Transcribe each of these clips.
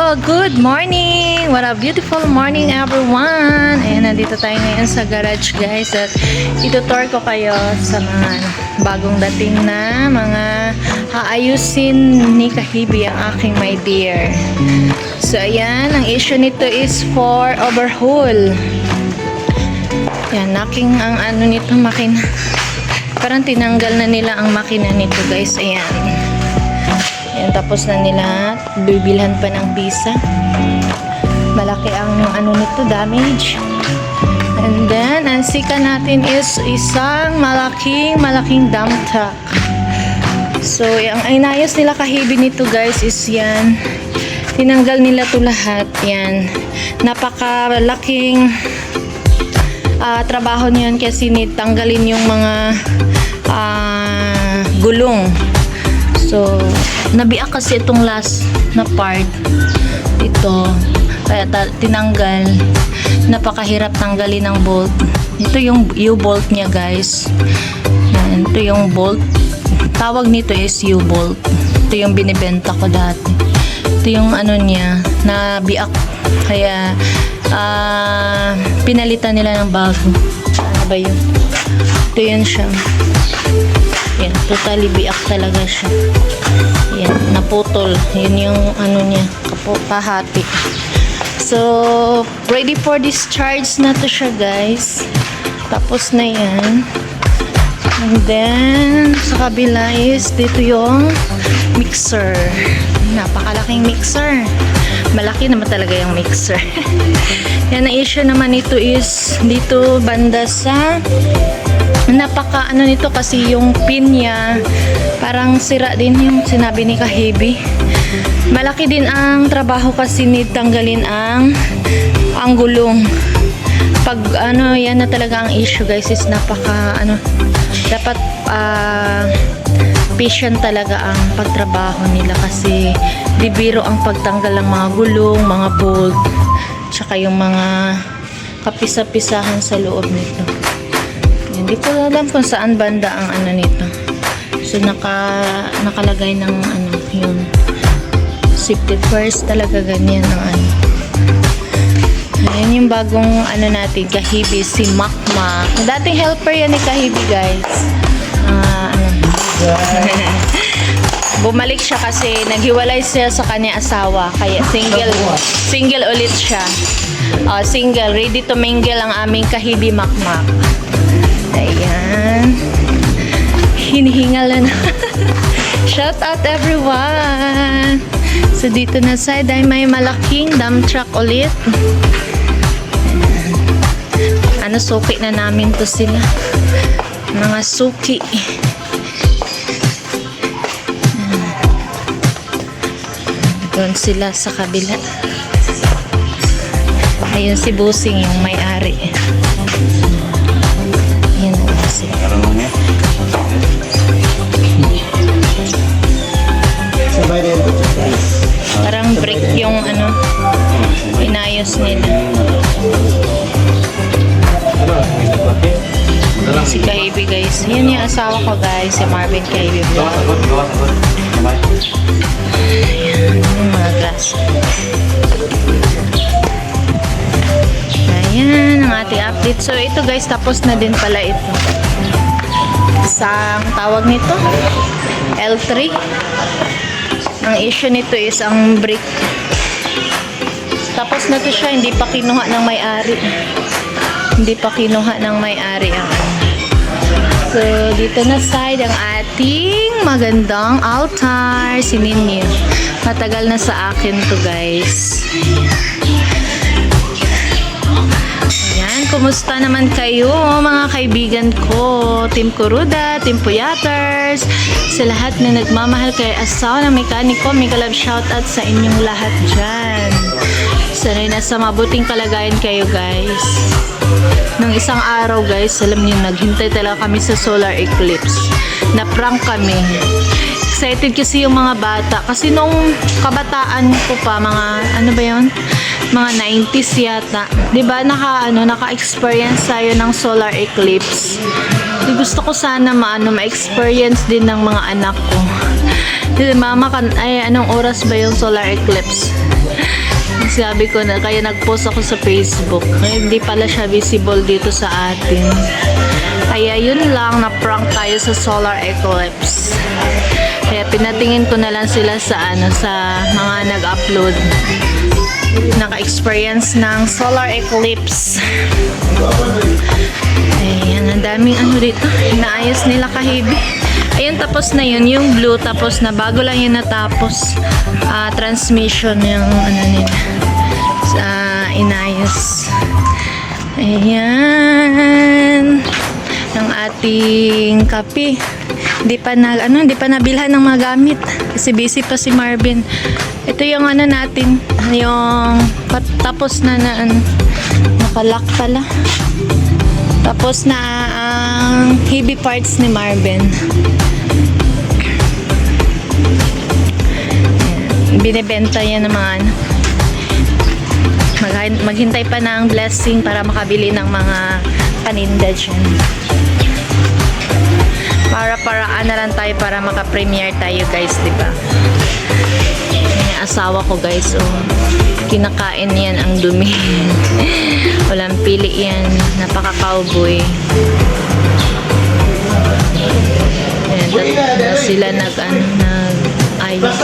Good morning! What a beautiful morning everyone! Ayan, nandito tayo ngayon sa garage guys at itutour ko kayo sa mga bagong dating na mga aayusin ni Kahibi ang aking my dear. So ayan, ang issue nito is for overhaul. Ayan, naking ang ano nito makina. Parang tinanggal na nila ang makina nito guys. Ayan. Ayan, tapos na nila bibilhan pa ng visa. Malaki ang ano nito, damage. And then ang sika natin is isang malaking dump truck. So ang inayos nila Kahibi nito guys is yan, tinanggal nila to lahat. Yan, napakalaking trabaho niyan kasi tanggalin yung mga gulong. So, nabiak kasi itong last na part. Ito. Kaya tinanggal. Napakahirap tanggalin ng bolt. Ito yung U-bolt niya guys. Yan. Ito yung bolt. Tawag nito is U-bolt. Ito yung binibenta ko dati. Ito yung ano niya. Nabiak. Kaya, pinalitan nila ng bago. Ano ba yun? Ito yun siya. Yan, totally biak talaga siya. Yan, naputol. Yun yung ano niya, kahati. So, ready for discharge na to siya guys. Tapos na yan. And then, sa kabila is dito yung mixer. Napakalaking mixer. Malaki naman talaga yung mixer. Yan, ang issue naman ito is dito banda sa napaka ano nito kasi yung pin niya parang sira din yung sinabi ni Kahibi. Malaki din ang trabaho kasi tanggalin ang gulong. Pag ano yan na talaga ang issue guys is napaka ano, dapat patient talaga ang pagtrabaho nila kasi di biro ang pagtanggal ng mga gulong, mga bolt, tsaka yung mga kapisa-pisahan sa loob nito. Hindi ko alam kung saan banda ang ano nito. So nakalagay ng ano yung safety first talaga ganyan ng ano. Ayan yung bagong ano natin Kahibi, si Makmak. Dating helper yan ni Kahibi guys. Bumalik siya kasi naghiwalay siya sa kanyang asawa kaya single ulit siya. Single, ready to mingle ang aming Kahibi Makmak. Ayan. Hinihingal na. Shout out everyone. So dito na side ay may malaking dump truck ulit. Ano, suki na namin to sila. Mga suki. Doon sila sa kabila. Ayun si Busing yung may-ari. Yan na kasi. Parang brick yung ano inayos nila. Si Kahibi guys. Yan yung asawa ko guys, si Marvin Kahibi. Ayan yung mga glass. Ayan ang ating update. So ito guys, tapos na din pala ito. Sa tawag nito L3. Ang issue nito is ang brick. Tapos na to siya, hindi pa kinuha ng may-ari. Hindi pa kinuha ng may-ari ang ano. So dito na side ang ating magandang altar, si Ninyo. Matagal na sa akin to guys. Ayan, kumusta naman kayo mga kaibigan ko, Team Kuruda, Team Puyaters, sa lahat na nagmamahal kay asawa ng mekaniko, mega love shoutout sa inyong lahat dyan. Sana'y nasa mabuting kalagayan kayo guys. Nung isang araw guys, alam niyo, naghintay talaga kami sa solar eclipse. Na-prank kami. Excited kasi yung mga bata. Kasi nung kabataan ko pa, mga ano ba yun? Mga 90s yata. Diba naka-experience tayo ng solar eclipse. Gusto ko sana ma-experience din ng mga anak ko. Mama, anong oras ba yung solar eclipse? Sabi ko na, kaya nag-post ako sa Facebook. Hindi pala siya visible dito sa atin. Kaya yun lang, na-prank tayo sa solar eclipse. Kaya pinatingin ko na lang sila sa sa mga nag-upload. Naka-experience ng solar eclipse. Ayan, ang daming dito. Inaayos nila kahibi. Ayun, tapos na yun. Yung blue, tapos na. Bago lang yun natapos. Transmission yung nila. Inayos. Ayan. Ang ating kape. Hindi pa nabilhan ng mga gamit. Kasi busy pa si Marvin. Ito yung natin. Yung tapos na nakalock pala. Tapos na ang heavy parts ni Marvin. Binibenta yan ng mga maghintay pa ng blessing para makabili ng mga paninda dyan. Para-paraan na lang tayo para maka-premiere tayo, guys, diba? Yung asawa ko, guys, kinakain yan ang dumi. Walang pili yan. Napaka-cowboy. Ayan, sila nag-ayos.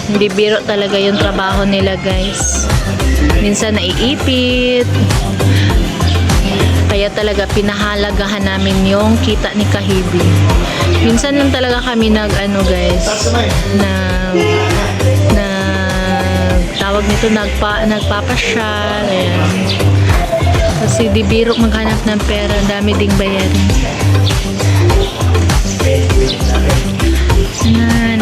Hindi biro talaga yung trabaho nila, guys. Minsan naiipit. Kaya talaga pinahalagahan namin yung kita ni Kahibi. Minsan lang talaga kami guys, tawag nito, nagpapasyal. Ayan. Kasi di biro maghanap ng pera, dami ding bayarin.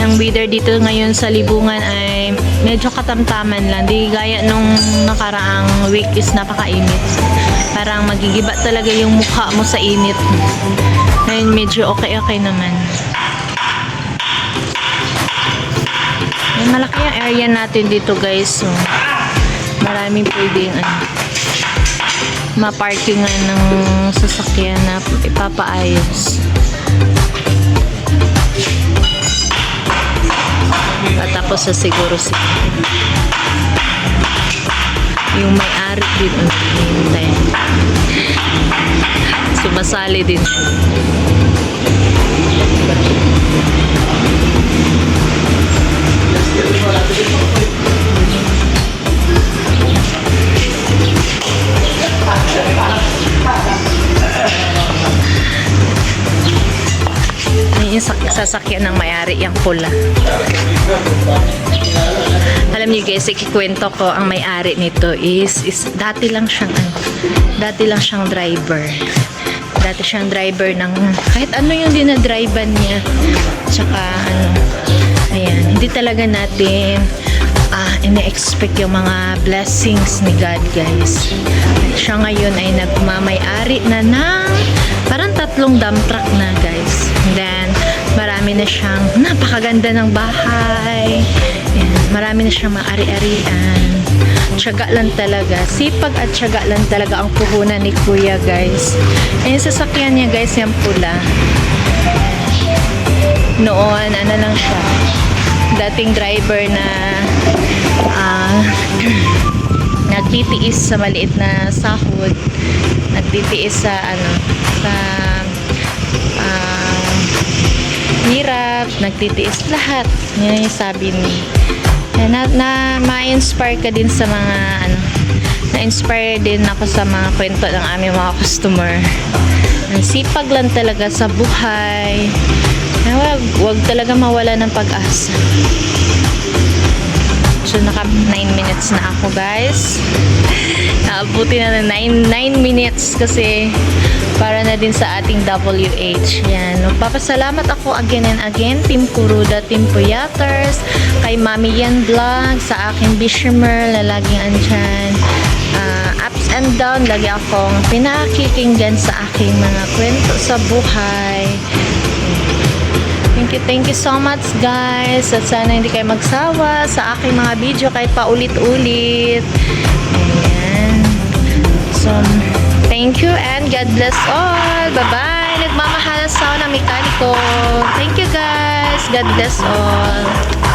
Ang weather dito ngayon sa Libungan ay medyo katamtaman lang. Di gaya nung nakaraang week is napakainit. Parang magigiba talaga yung mukha mo sa init. Ngayon medyo okay naman. Malaki yung area natin dito, guys. So, maraming pwedeng ma-parkingan ng sasakyan na ipapaayos. Tapos sa siguro yung may-ari din sumasali din siya. Yung sasakyan ng may-ari yung pula. Alam niyo, guys, ikikwento ko, ang may-ari nito is dati lang siyang driver. Dati siyang driver ng kahit ano yung dinadrivean niya. Tsaka ayan, hindi talaga natin ina-expect yung mga blessings ni God, guys. Siya ngayon ay nagmamay-ari na ng parang 3 dump truck na, guys. And then marami na siyang napakaganda ng bahay. Ayan, marami na siyang maari-arian. Tiyaga lang talaga. Sipag at tiyaga lang talaga ang puhunan ni Kuya, guys. Ayan, sasakyan niya, guys, yung pula. Noon, lang siya. Dating driver na nagtitiis sa maliit na sahod. Nagtitiis sa hirap, nagtitiis lahat. Yan yung sabi ni. Ma-inspire ka din sa mga na-inspire din ako sa mga kwento ng aming mga customer. Ang sipag lang talaga sa buhay. Wag talaga mawala ng pag-asa. So, naka 9 minutes na ako, guys. Naabuti na 9 minutes kasi para na din sa ating WH. Yan. Magpapasalamat ako again and again, Team Kuruda, Team Puyaters, kay Mami Yan Vlog, sa aking Bishimer na laging andyan. Ups and down, lagi akong pinakikinggan sa aking mga kwento sa buhay. Thank you so much, guys. At sana hindi kayo magsawa sa aking mga video kahit paulit-ulit. Ayan. So, thank you and God bless all. Bye-bye. Nagmamahalas ako ng mekaniko. Thank you, guys. God bless all.